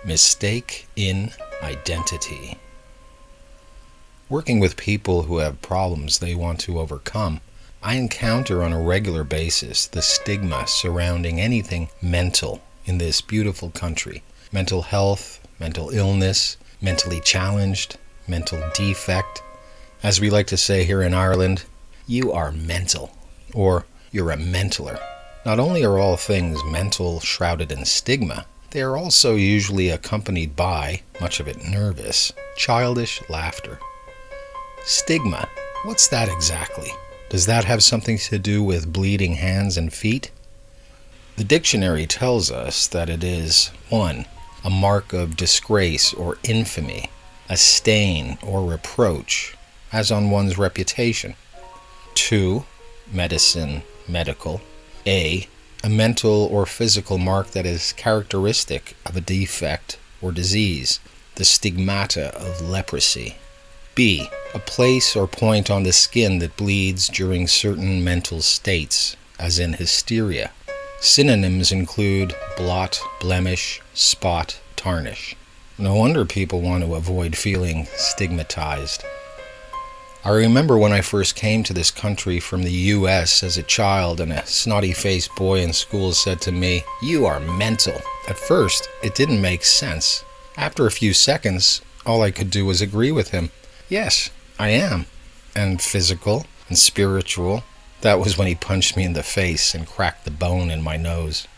Mistake in identity. Working with people who have problems they want to overcome, I encounter on a regular basis the stigma surrounding anything mental in this beautiful country. Mental health, mental illness, mentally challenged, mental defect. As we like to say here in Ireland, you are mental, or you're a mentaler. Not only are all things mental shrouded in stigma, they are also usually accompanied by, much of it nervous, childish laughter. Stigma, what's that exactly? Does that have something to do with bleeding hands and feet? The dictionary tells us that it is 1. A mark of disgrace or infamy, a stain or reproach, as on one's reputation. 2. Medicine, medical. A mental or physical mark that is characteristic of a defect or disease, the stigmata of leprosy. B. A place or point on the skin that bleeds during certain mental states, as in hysteria. Synonyms include blot, blemish, spot, tarnish. No wonder people want to avoid feeling stigmatized. I remember when I first came to this country from the U.S. as a child, and a snotty-faced boy in school said to me, "You are mental." At first, it didn't make sense. After a few seconds, all I could do was agree with him. Yes, I am. And physical and spiritual. That was when he punched me in the face and cracked the bone in my nose.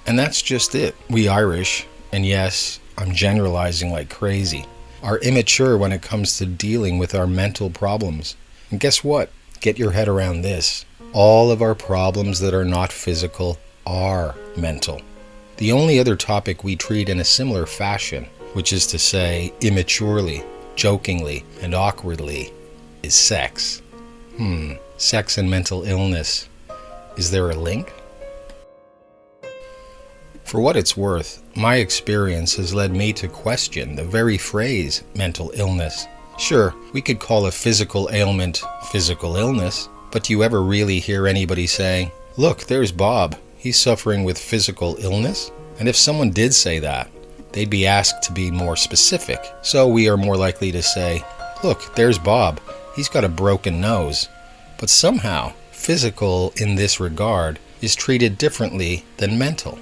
And that's just it. We Irish, and yes, I'm generalizing like crazy, are immature when it comes to dealing with our mental problems. And guess what? Get your head around this. All of our problems that are not physical are mental. The only other topic we treat in a similar fashion, which is to say immaturely, jokingly, and awkwardly, is sex. Sex and mental illness. Is there a link? For what it's worth, my experience has led me to question the very phrase mental illness. Sure, we could call a physical ailment physical illness, but do you ever really hear anybody saying, "Look, there's Bob, he's suffering with physical illness"? And if someone did say that, they'd be asked to be more specific. So we are more likely to say, "Look, there's Bob, he's got a broken nose." But somehow, physical in this regard is treated differently than mental.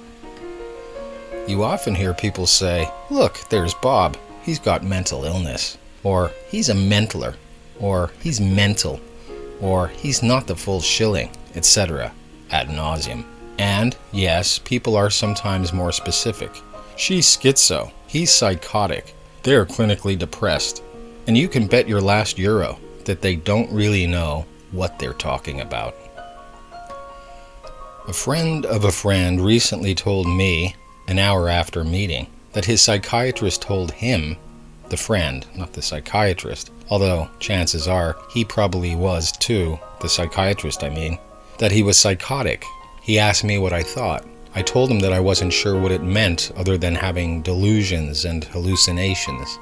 You often hear people say, "Look, there's Bob, he's got mental illness," or "he's a mentaler," or "he's mental," or "he's not the full shilling," etc. ad nauseum. And, yes, people are sometimes more specific. She's schizo, he's psychotic, they're clinically depressed. And you can bet your last euro that they don't really know what they're talking about. A friend of a friend recently told me, an hour after meeting, that his psychiatrist told him, the friend, not the psychiatrist, although chances are he probably was too, the psychiatrist I mean, that he was psychotic. He asked me what I thought. I told him that I wasn't sure what it meant other than having delusions and hallucinations.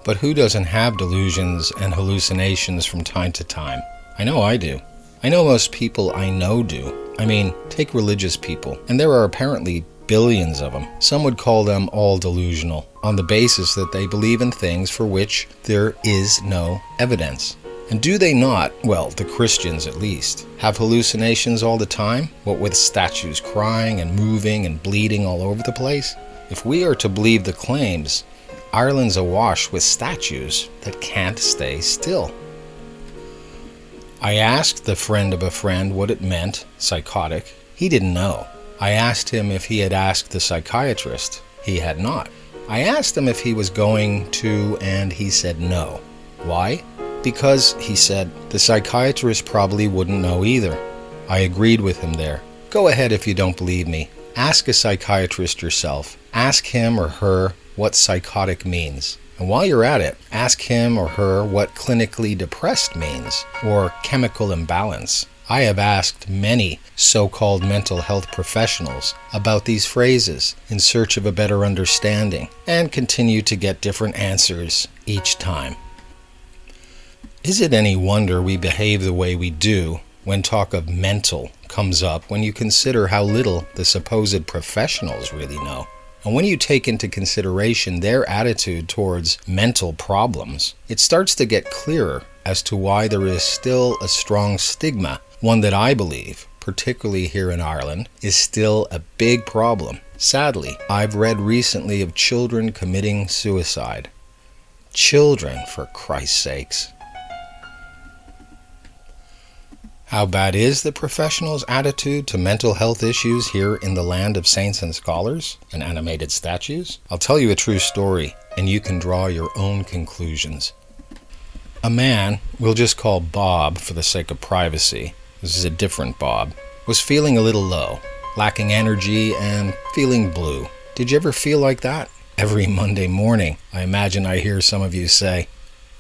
But who doesn't have delusions and hallucinations from time to time? I know I do. I know most people I know do. I mean, take religious people, and there are apparently billions of them. Some would call them all delusional, on the basis that they believe in things for which there is no evidence. And do they not, well, the Christians at least, have hallucinations all the time? What with statues crying and moving and bleeding all over the place? If we are to believe the claims, Ireland's awash with statues that can't stay still. I asked the friend of a friend what it meant, psychotic. He didn't know. I asked him if he had asked the psychiatrist. He had not. I asked him if he was going to, and he said no. Why? Because, he said, the psychiatrist probably wouldn't know either. I agreed with him there. Go ahead if you don't believe me. Ask a psychiatrist yourself. Ask him or her what psychotic means. And while you're at it, ask him or her what clinically depressed means, or chemical imbalance. I have asked many so-called mental health professionals about these phrases in search of a better understanding, and continue to get different answers each time. Is it any wonder we behave the way we do when talk of mental comes up when you consider how little the supposed professionals really know. And when you take into consideration their attitude towards mental problems, it starts to get clearer as to why there is still a strong stigma, one that I believe, particularly here in Ireland, is still a big problem. Sadly, I've read recently of children committing suicide. Children, for Christ's sakes. How bad is the professionals' attitude to mental health issues here in the land of saints and scholars and animated statues? I'll tell you a true story, and you can draw your own conclusions. A man, we'll just call Bob for the sake of privacy, this is a different Bob, was feeling a little low, lacking energy and feeling blue. Did you ever feel like that? Every Monday morning, I imagine I hear some of you say,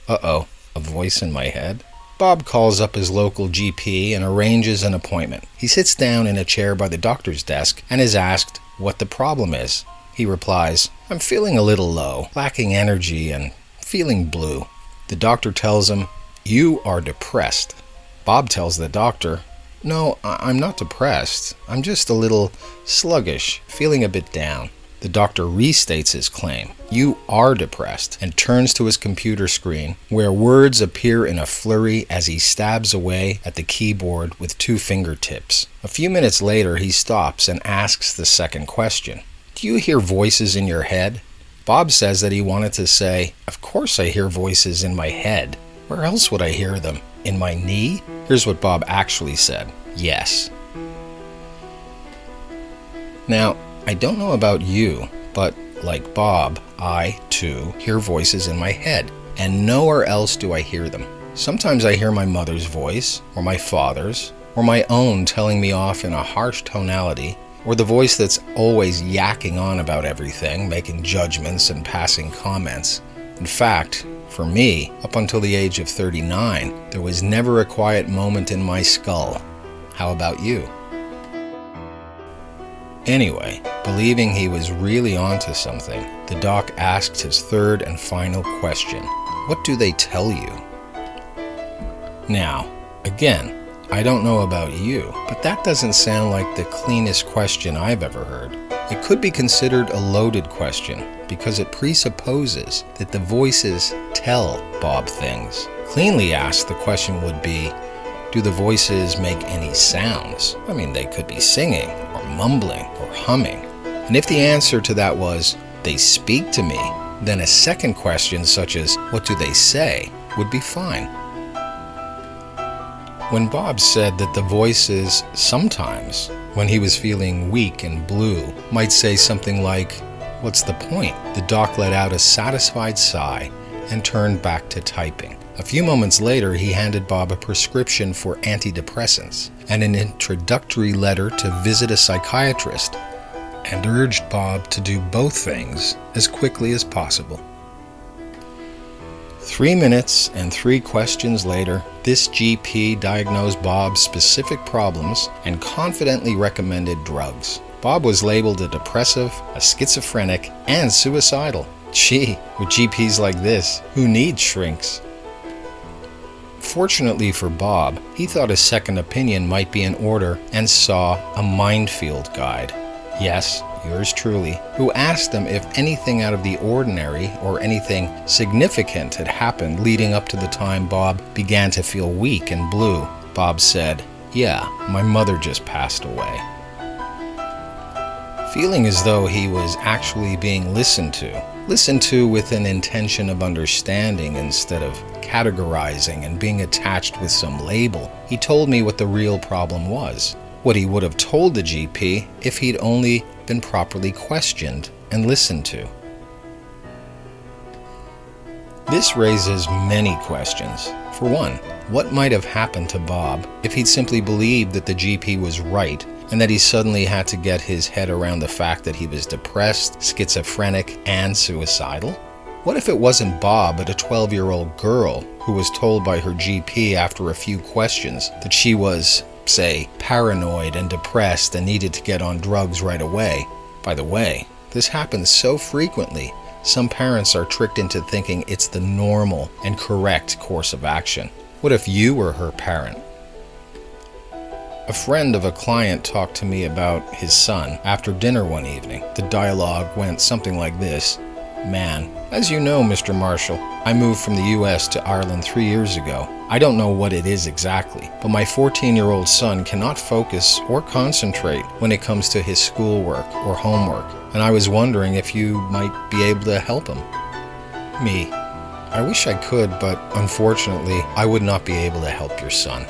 "Uh-oh, a voice in my head?" Bob calls up his local GP and arranges an appointment. He sits down in a chair by the doctor's desk and is asked what the problem is. He replies, "I'm feeling a little low, lacking energy and feeling blue." The doctor tells him, "You are depressed." Bob tells the doctor, "No, I'm not depressed. I'm just a little sluggish, feeling a bit down." The doctor restates his claim, "You are depressed," and turns to his computer screen, where words appear in a flurry as he stabs away at the keyboard with 2 fingertips. A few minutes later, he stops and asks the second question. "Do you hear voices in your head?" Bob says that he wanted to say, "Of course I hear voices in my head. Where else would I hear them? In my knee?" Here's what Bob actually said. "Yes." Now, I don't know about you, but like Bob, I, too, hear voices in my head, and nowhere else do I hear them. Sometimes I hear my mother's voice, or my father's, or my own telling me off in a harsh tonality, or the voice that's always yakking on about everything, making judgments and passing comments. In fact, for me, up until the age of 39, there was never a quiet moment in my skull. How about you? Anyway, believing he was really onto something, the doc asked his third and final question. What do they tell you? Now, again, I don't know about you, but that doesn't sound like the cleanest question I've ever heard. It could be considered a loaded question because it presupposes that the voices tell Bob things. Cleanly asked, the question would be, do the voices make any sounds? I mean, they could be singing, or mumbling, or humming. And if the answer to that was, they speak to me, then a second question such as, what do they say, would be fine. When Bob said that the voices sometimes, when he was feeling weak and blue, might say something like, "What's the point?" the doc let out a satisfied sigh and turned back to typing. A few moments later, he handed Bob a prescription for antidepressants and an introductory letter to visit a psychiatrist, and urged Bob to do both things as quickly as possible. 3 minutes and 3 questions later, this GP diagnosed Bob's specific problems and confidently recommended drugs. Bob was labeled a depressive, a schizophrenic, and suicidal. Gee, with GPs like this, who needs shrinks? Fortunately for Bob, he thought a second opinion might be in order and saw a Mindfield guide. Yes, yours truly, who asked him if anything out of the ordinary or anything significant had happened leading up to the time Bob began to feel weak and blue. Bob said, "Yeah, my mother just passed away." Feeling as though he was actually being listened to with an intention of understanding instead of categorizing and being attached with some label, he told me what the real problem was, what he would have told the GP if he'd only been properly questioned and listened to. This raises many questions. For one, what might have happened to Bob if he'd simply believed that the GP was right and that he suddenly had to get his head around the fact that he was depressed, schizophrenic, and suicidal? What if it wasn't Bob, but a 12-year-old girl who was told by her GP after a few questions that she was, say, paranoid and depressed and needed to get on drugs right away? By the way, this happens so frequently, some parents are tricked into thinking it's the normal and correct course of action. What if you were her parent? A friend of a client talked to me about his son after dinner one evening. The dialogue went something like this. Man, as you know, Mr. Marshall, I moved from the US to Ireland 3 years ago. I don't know what it is exactly, but my 14-year-old son cannot focus or concentrate when it comes to his schoolwork or homework, and I was wondering if you might be able to help him. Me. I wish I could, but unfortunately, I would not be able to help your son.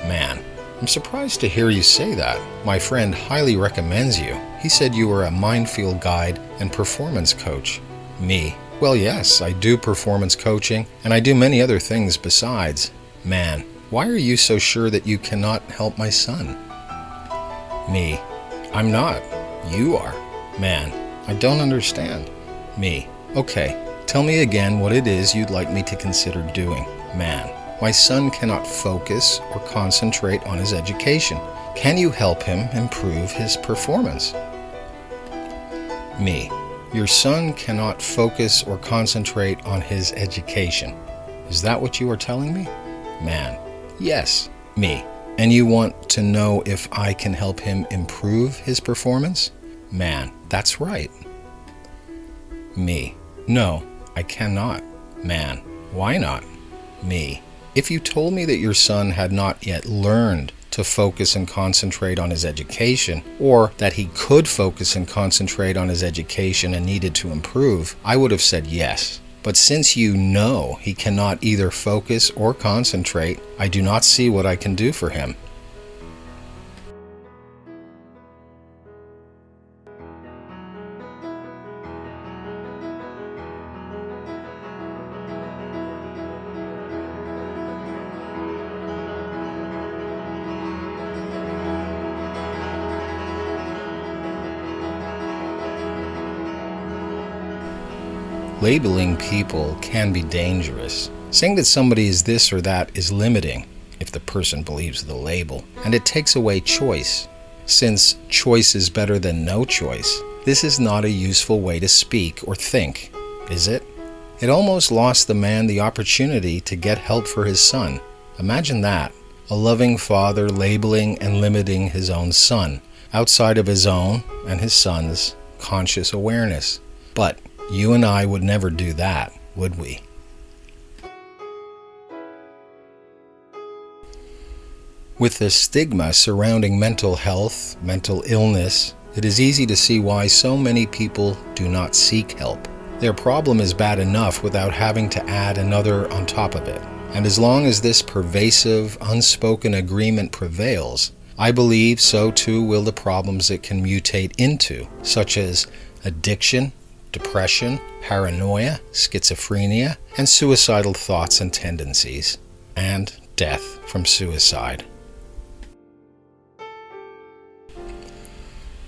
Man. I'm surprised to hear you say that. My friend highly recommends you. He said you were a mindfield guide and performance coach. Me. Well, yes, I do performance coaching, and I do many other things besides. Man, why are you so sure that you cannot help my son? Me. I'm not. You are. Man, I don't understand. Me. Okay, tell me again what it is you'd like me to consider doing. Man. My son cannot focus or concentrate on his education. Can you help him improve his performance? Me. Your son cannot focus or concentrate on his education. Is that what you are telling me? Man. Yes. Me. And you want to know if I can help him improve his performance? Man. That's right. Me. No, I cannot. Man. Why not? Me. If you told me that your son had not yet learned to focus and concentrate on his education, or that he could focus and concentrate on his education and needed to improve, I would have said yes. But since you know he cannot either focus or concentrate, I do not see what I can do for him. Labeling people can be dangerous. Saying that somebody is this or that is limiting, if the person believes the label, and it takes away choice. Since choice is better than no choice, this is not a useful way to speak or think, is it? It almost lost the man the opportunity to get help for his son. Imagine that, a loving father labeling and limiting his own son, outside of his own and his son's conscious awareness. But you and I would never do that, would we? With the stigma surrounding mental health, mental illness, it is easy to see why so many people do not seek help. Their problem is bad enough without having to add another on top of it. And as long as this pervasive, unspoken agreement prevails, I believe so too will the problems it can mutate into, such as addiction, depression, paranoia, schizophrenia, and suicidal thoughts and tendencies, and death from suicide.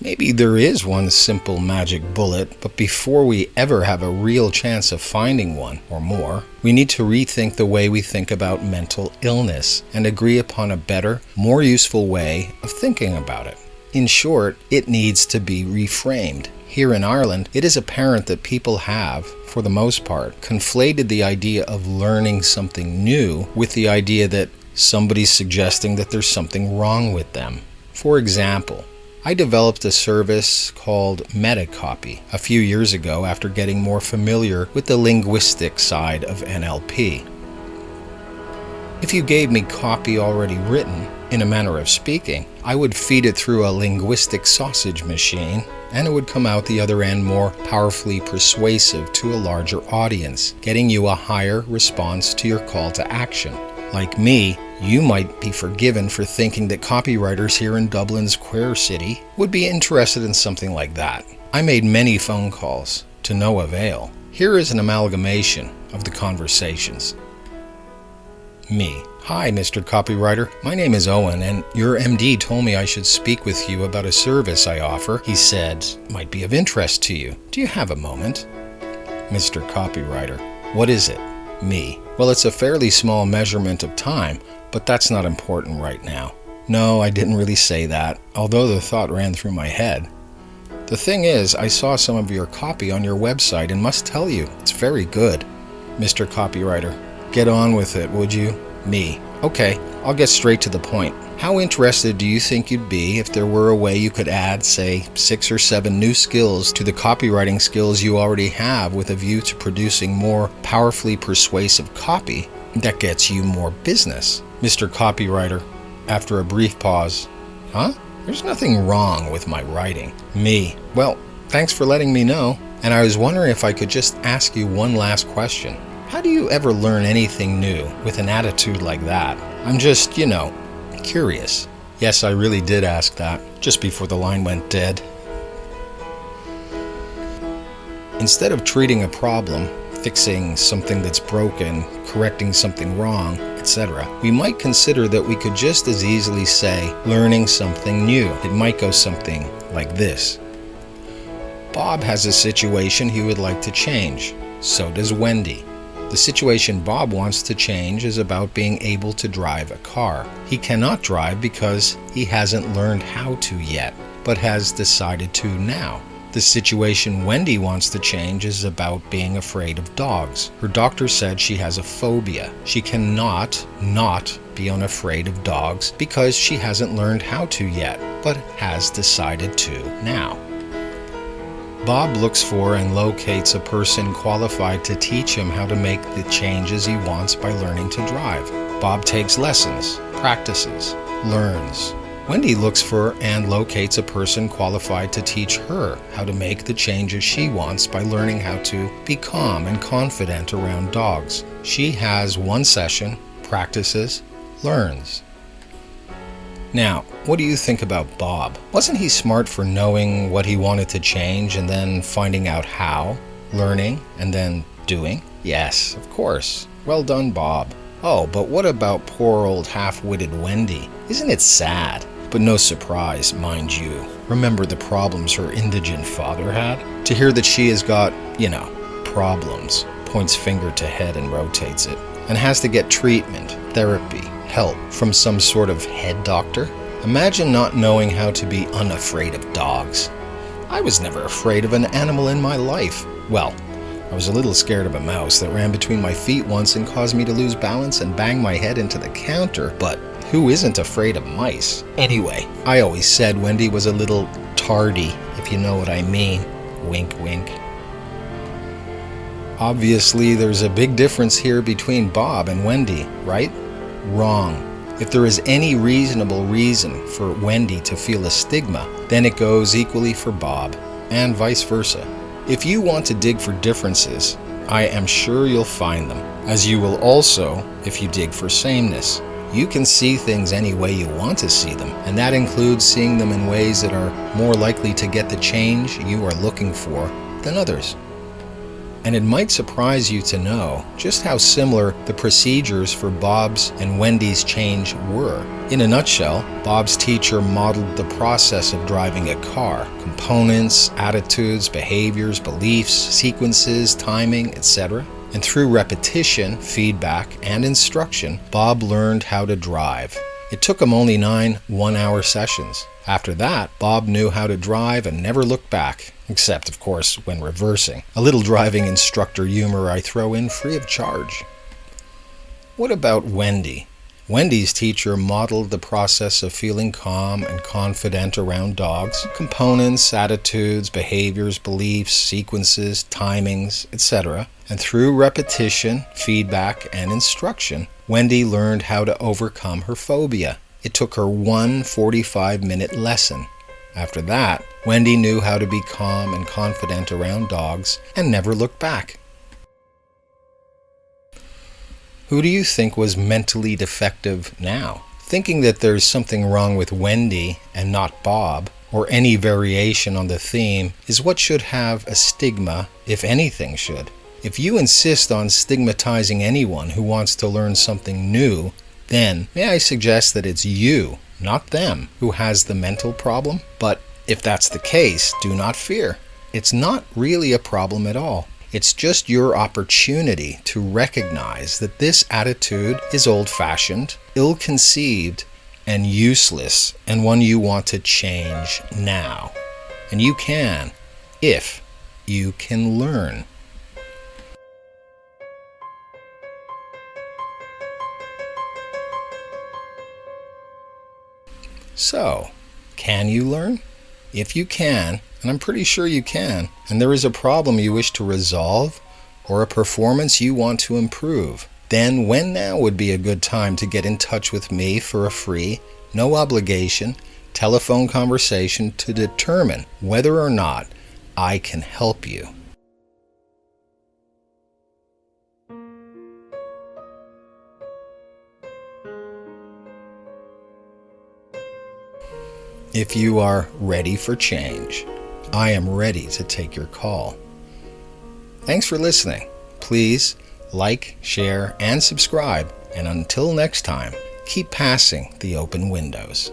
Maybe there is one simple magic bullet, but before we ever have a real chance of finding one, or more, we need to rethink the way we think about mental illness and agree upon a better, more useful way of thinking about it. In short, it needs to be reframed. Here in Ireland, it is apparent that people have, for the most part, conflated the idea of learning something new with the idea that somebody's suggesting that there's something wrong with them. For example, I developed a service called Metacopy a few years ago after getting more familiar with the linguistic side of NLP. If you gave me copy already written, in a manner of speaking, I would feed it through a linguistic sausage machine, and it would come out the other end more powerfully persuasive to a larger audience, getting you a higher response to your call to action. Like me, you might be forgiven for thinking that copywriters here in Dublin's queer city would be interested in something like that. I made many phone calls, to no avail. Here is an amalgamation of the conversations. Me. Hi, Mr. Copywriter. My name is Owen, and your MD told me I should speak with you about a service I offer. He said might be of interest to you. Do you have a moment? Mr. Copywriter. What is it? Me. Well, it's a fairly small measurement of time, but that's not important right now. No, I didn't really say that, although the thought ran through my head. The thing is, I saw some of your copy on your website and must tell you, it's very good. Mr. Copywriter. Get on with it, would you? Me. Okay, I'll get straight to the point. How interested do you think you'd be if there were a way you could add, say, 6 or 7 new skills to the copywriting skills you already have with a view to producing more powerfully persuasive copy that gets you more business? Mr. Copywriter, after a brief pause. Huh? There's nothing wrong with my writing. Me. Well, thanks for letting me know. And I was wondering if I could just ask you one last question. How do you ever learn anything new with an attitude like that? I'm just, curious. Yes, I really did ask that, just before the line went dead. Instead of treating a problem, fixing something that's broken, correcting something wrong, etc., we might consider that we could just as easily say, learning something new. It might go something like this. Bob has a situation he would like to change. So does Wendy. The situation Bob wants to change is about being able to drive a car. He cannot drive because he hasn't learned how to yet, but has decided to now. The situation Wendy wants to change is about being afraid of dogs. Her doctor said she has a phobia. She cannot not be unafraid of dogs because she hasn't learned how to yet, but has decided to now. Bob looks for and locates a person qualified to teach him how to make the changes he wants by learning to drive. Bob takes lessons, practices, learns. Wendy looks for and locates a person qualified to teach her how to make the changes she wants by learning how to be calm and confident around dogs. She has one session, practices, learns. Now, what do you think about Bob? Wasn't he smart for knowing what he wanted to change and then finding out how, learning, and then doing? Yes, of course. Well done, Bob. Oh, but what about poor old half-witted Wendy? Isn't it sad? But no surprise, mind you. Remember the problems her indigent father had? To hear that she has got, problems, points finger to head and rotates it, and has to get treatment, therapy, help from some sort of head doctor? Imagine not knowing how to be unafraid of dogs. I was never afraid of an animal in my life. Well, I was a little scared of a mouse that ran between my feet once and caused me to lose balance and bang my head into the counter, but who isn't afraid of mice? Anyway, I always said Wendy was a little tardy, if you know what I mean. Wink, wink. Obviously, there's a big difference here between Bob and Wendy, right? Wrong. If there is any reasonable reason for Wendy to feel a stigma, then it goes equally for Bob, and vice versa. If you want to dig for differences, I am sure you'll find them, as you will also if you dig for sameness. You can see things any way you want to see them, and that includes seeing them in ways that are more likely to get the change you are looking for than others. And it might surprise you to know just how similar the procedures for Bob's and Wendy's change were. In a nutshell, Bob's teacher modeled the process of driving a car: components, attitudes, behaviors, beliefs, sequences, timing, etc. And through repetition, feedback, and instruction, Bob learned how to drive. It took him only 9 one-hour sessions. After that, Bob knew how to drive and never looked back, except, of course, when reversing. A little driving instructor humor I throw in free of charge. What about Wendy? Wendy's teacher modeled the process of feeling calm and confident around dogs: components, attitudes, behaviors, beliefs, sequences, timings, etc. And through repetition, feedback, and instruction, Wendy learned how to overcome her phobia. It took her one 45-minute lesson. After that, Wendy knew how to be calm and confident around dogs and never looked back. Who do you think was mentally defective now? Thinking that there's something wrong with Wendy and not Bob, or any variation on the theme, is what should have a stigma, if anything should. If you insist on stigmatizing anyone who wants to learn something new, then may I suggest that it's you, not them, who has the mental problem? But if that's the case, do not fear. It's not really a problem at all. It's just your opportunity to recognize that this attitude is old-fashioned, ill-conceived, and useless, and one you want to change now. And you can, if you can learn. So, can you learn? If you can, and I'm pretty sure you can, and there is a problem you wish to resolve or a performance you want to improve, then when now would be a good time to get in touch with me for a free, no obligation, telephone conversation to determine whether or not I can help you. If you are ready for change, I am ready to take your call. Thanks for listening. Please like, share, and subscribe. And until next time, keep passing the open windows.